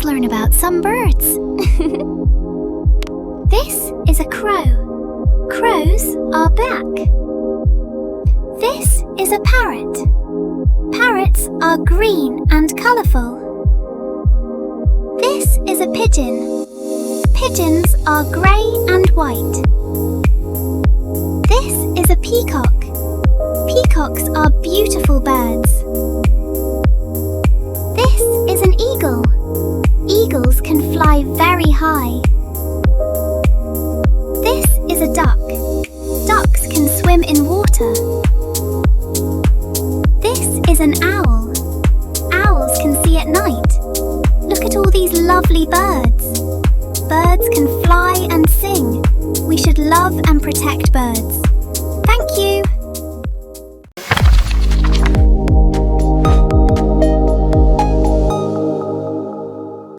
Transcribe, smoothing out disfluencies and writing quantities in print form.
learn about some birds. This is a crow. Crows are black. This is a parrot. Parrots are green and colourful. This is a pigeon. Pigeons are grey and white. This is a peacock. Peacocks are beautiful birds. This is an eagle. Eagles can fly very high. This is a duck. Ducks can swim in water. This is an owl. Owls can see at night. Look at all these lovely birds. Birds can fly and sing. We should love and protect birds.